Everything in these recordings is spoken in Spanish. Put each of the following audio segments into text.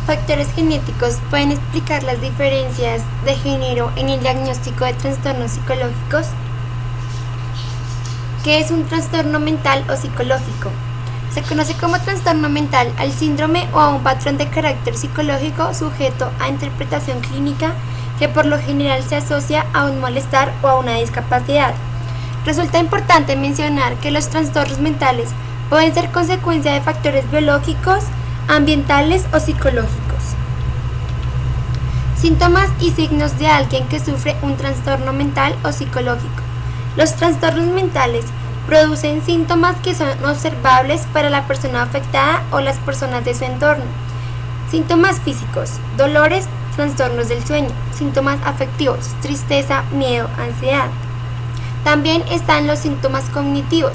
factores genéticos pueden explicar las diferencias de género en el diagnóstico de trastornos psicológicos. ¿Qué es un trastorno mental o psicológico? Se conoce como trastorno mental al síndrome o a un patrón de carácter psicológico sujeto a interpretación clínica que por lo general se asocia a un malestar o a una discapacidad. Resulta importante mencionar que los trastornos mentales pueden ser consecuencia de factores biológicos, ambientales o psicológicos. Síntomas y signos de alguien que sufre un trastorno mental o psicológico. Los trastornos mentales producen síntomas que son observables para la persona afectada o las personas de su entorno. Síntomas físicos: dolores, trastornos del sueño. Síntomas afectivos: tristeza, miedo, ansiedad. También están los síntomas cognitivos,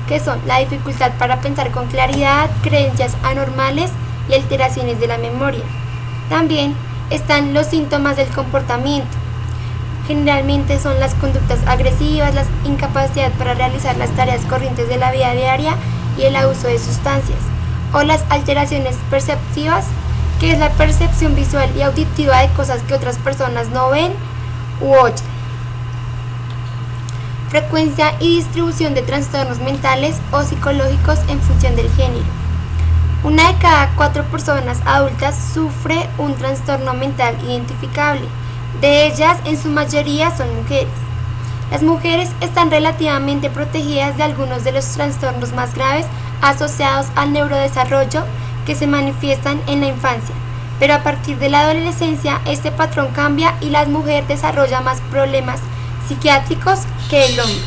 que son la dificultad para pensar con claridad, creencias anormales y alteraciones de la memoria. También están los síntomas del comportamiento. Generalmente son las conductas agresivas, la incapacidad para realizar las tareas corrientes de la vida diaria y el abuso de sustancias, o las alteraciones perceptivas, que es la percepción visual y auditiva de cosas que otras personas no ven u oyen. Frecuencia y distribución de trastornos mentales o psicológicos en función del género. 1 de cada 4 personas adultas sufre un trastorno mental identificable. De ellas, en su mayoría son mujeres. Las mujeres están relativamente protegidas de algunos de los trastornos más graves asociados al neurodesarrollo que se manifiestan en la infancia, pero a partir de la adolescencia este patrón cambia y la mujer desarrolla más problemas psiquiátricos que el hombre.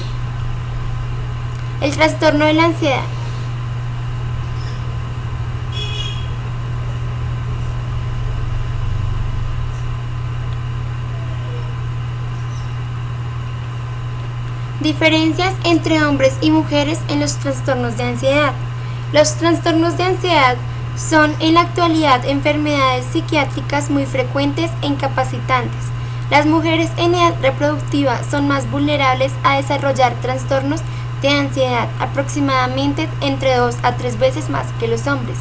El trastorno de la ansiedad. Diferencias entre hombres y mujeres en los trastornos de ansiedad. Los trastornos de ansiedad son en la actualidad enfermedades psiquiátricas muy frecuentes e incapacitantes. Las mujeres en edad reproductiva son más vulnerables a desarrollar trastornos de ansiedad, aproximadamente entre 2 a 3 veces más que los hombres.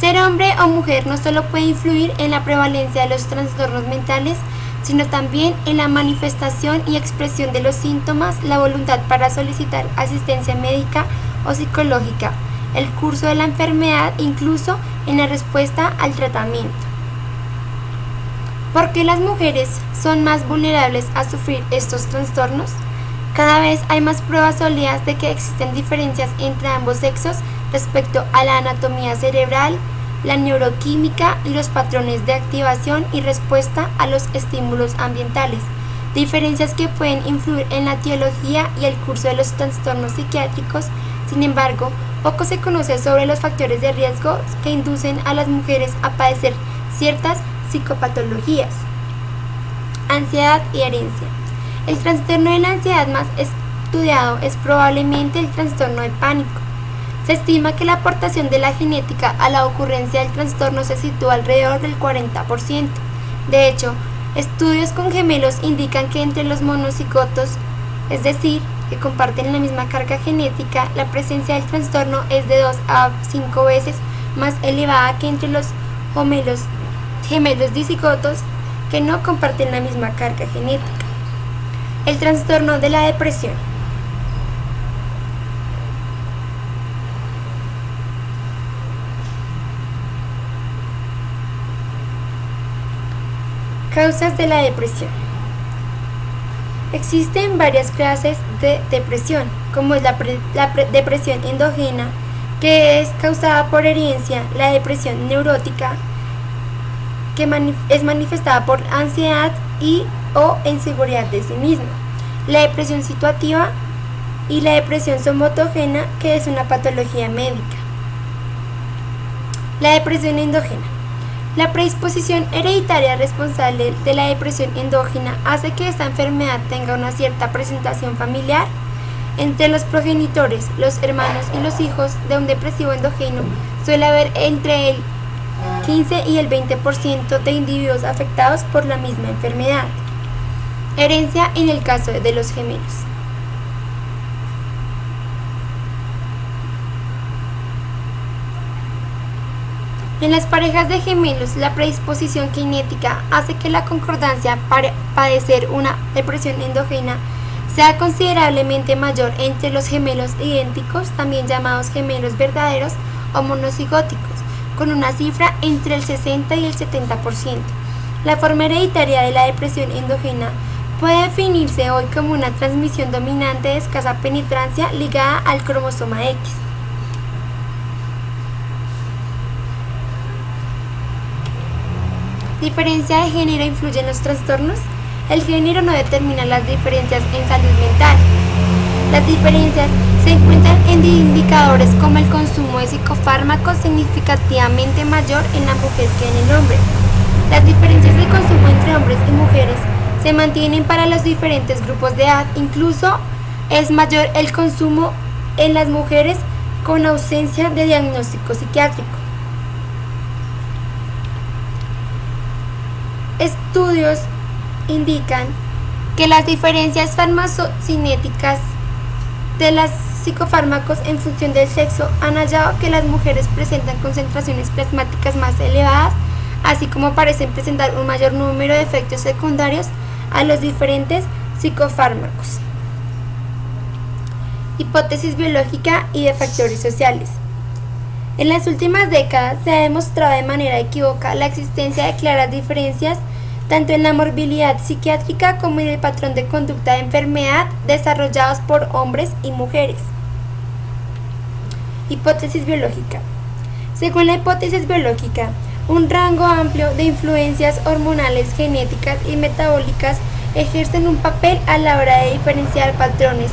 Ser hombre o mujer no solo puede influir en la prevalencia de los trastornos mentales, sino también en la manifestación y expresión de los síntomas, la voluntad para solicitar asistencia médica o psicológica, el curso de la enfermedad, incluso en la respuesta al tratamiento. ¿Por qué las mujeres son más vulnerables a sufrir estos trastornos? Cada vez hay más pruebas sólidas de que existen diferencias entre ambos sexos respecto a la anatomía cerebral, la neuroquímica y los patrones de activación y respuesta a los estímulos ambientales, diferencias que pueden influir en la etiología y el curso de los trastornos psiquiátricos. Sin embargo, poco se conoce sobre los factores de riesgo que inducen a las mujeres a padecer ciertas psicopatologías. Ansiedad y herencia. El trastorno de la ansiedad más estudiado es probablemente el trastorno de pánico. Se estima que la aportación de la genética a la ocurrencia del trastorno se sitúa alrededor del 40%. De hecho, estudios con gemelos indican que entre los monocigotos, es decir, que comparten la misma carga genética, la presencia del trastorno es de 2 a 5 veces más elevada que entre los gemelos dicigotos que no comparten la misma carga genética. El trastorno de la depresión. Causas de la depresión. Existen varias clases de depresión, como es la depresión endógena, que es causada por herencia, la depresión neurótica, que es manifestada por ansiedad y o inseguridad de sí mismo, la depresión situativa y la depresión somatógena, que es una patología médica. La depresión endógena. La predisposición hereditaria responsable de la depresión endógena hace que esta enfermedad tenga una cierta presentación familiar. Entre los progenitores, los hermanos y los hijos de un depresivo endógeno suele haber entre el 15 y el 20% de individuos afectados por la misma enfermedad. Herencia en el caso de los gemelos. En las parejas de gemelos, la predisposición genética hace que la concordancia para padecer una depresión endógena sea considerablemente mayor entre los gemelos idénticos, también llamados gemelos verdaderos o monocigóticos, con una cifra entre el 60 y el 70%. La forma hereditaria de la depresión endógena puede definirse hoy como una transmisión dominante de escasa penetrancia ligada al cromosoma X. ¿Diferencia de género influye en los trastornos? El género no determina las diferencias en salud mental. Las diferencias se encuentran en indicadores como el consumo de psicofármacos significativamente mayor en la mujer que en el hombre. Las diferencias de consumo entre hombres y mujeres se mantienen para los diferentes grupos de edad, incluso es mayor el consumo en las mujeres con ausencia de diagnóstico psiquiátrico. Estudios indican que las diferencias farmacocinéticas de los psicofármacos en función del sexo han hallado que las mujeres presentan concentraciones plasmáticas más elevadas, así como parecen presentar un mayor número de efectos secundarios a los diferentes psicofármacos. Hipótesis biológica y de factores sociales. En las últimas décadas se ha demostrado de manera equívoca la existencia de claras diferencias tanto en la morbilidad psiquiátrica como en el patrón de conducta de enfermedad desarrollados por hombres y mujeres. Hipótesis biológica. Según la hipótesis biológica, un rango amplio de influencias hormonales, genéticas y metabólicas ejercen un papel a la hora de diferenciar patrones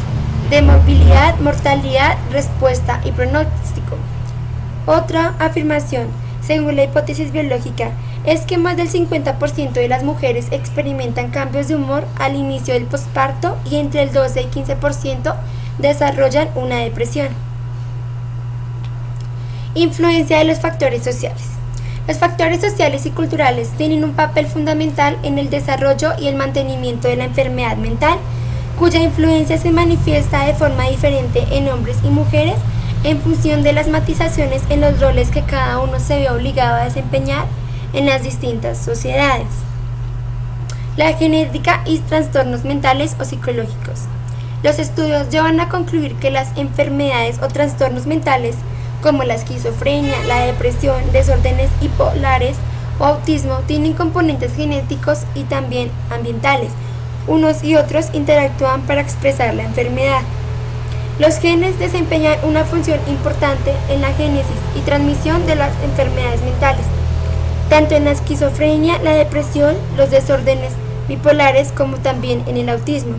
de morbilidad, mortalidad, respuesta y pronóstico. Otra afirmación, según la hipótesis biológica, es que más del 50% de las mujeres experimentan cambios de humor al inicio del posparto y entre el 12 y 15% desarrollan una depresión. Influencia de los factores sociales. Los factores sociales y culturales tienen un papel fundamental en el desarrollo y el mantenimiento de la enfermedad mental, cuya influencia se manifiesta de forma diferente en hombres y mujeres en función de las matizaciones en los roles que cada uno se ve obligado a desempeñar en las distintas sociedades. La genética y trastornos mentales o psicológicos. Los estudios llevan a concluir que las enfermedades o trastornos mentales como la esquizofrenia, la depresión, desórdenes bipolares o autismo tienen componentes genéticos y también ambientales. Unos y otros interactúan para expresar la enfermedad. Los genes desempeñan una función importante en la génesis y transmisión de las enfermedades mentales, tanto en la esquizofrenia, la depresión, los desórdenes bipolares como también en el autismo.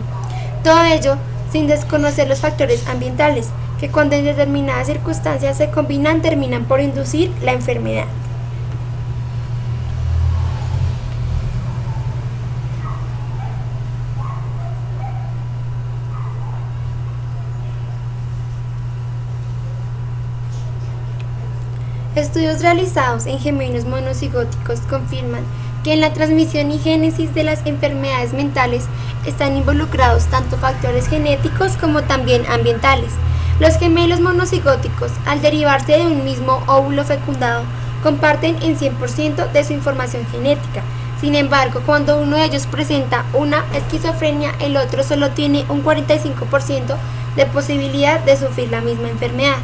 Todo ello sin desconocer los factores ambientales, que cuando en determinadas circunstancias se combinan terminan por inducir la enfermedad. Estudios realizados en gemelos monocigóticos confirman que en la transmisión y génesis de las enfermedades mentales están involucrados tanto factores genéticos como también ambientales. Los gemelos monocigóticos, al derivarse de un mismo óvulo fecundado, comparten en 100% de su información genética. Sin embargo, cuando uno de ellos presenta una esquizofrenia, el otro solo tiene un 45% de posibilidad de sufrir la misma enfermedad.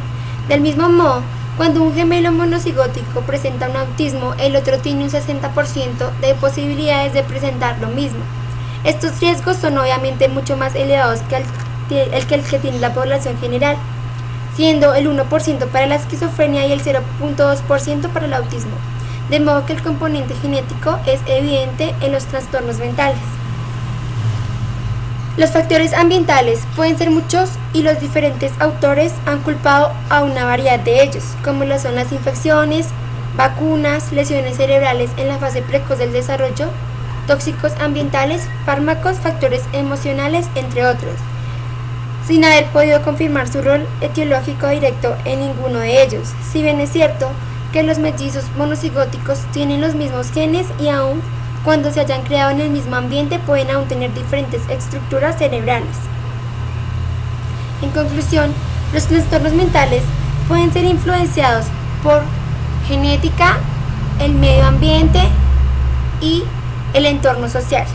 Del mismo modo, cuando un gemelo monocigótico presenta un autismo, el otro tiene un 60% de posibilidades de presentar lo mismo. Estos riesgos son obviamente mucho más elevados que el que tiene la población general, siendo el 1% para la esquizofrenia y el 0.2% para el autismo, de modo que el componente genético es evidente en los trastornos mentales. Los factores ambientales pueden ser muchos y los diferentes autores han culpado a una variedad de ellos, como lo son las infecciones, vacunas, lesiones cerebrales en la fase precoz del desarrollo, tóxicos ambientales, fármacos, factores emocionales, entre otros, sin haber podido confirmar su rol etiológico directo en ninguno de ellos. Si bien es cierto que los mellizos monocigóticos tienen los mismos genes y aún cuando se hayan creado en el mismo ambiente pueden aún tener diferentes estructuras cerebrales. En conclusión, los trastornos mentales pueden ser influenciados por genética el medio ambiente y el entorno social.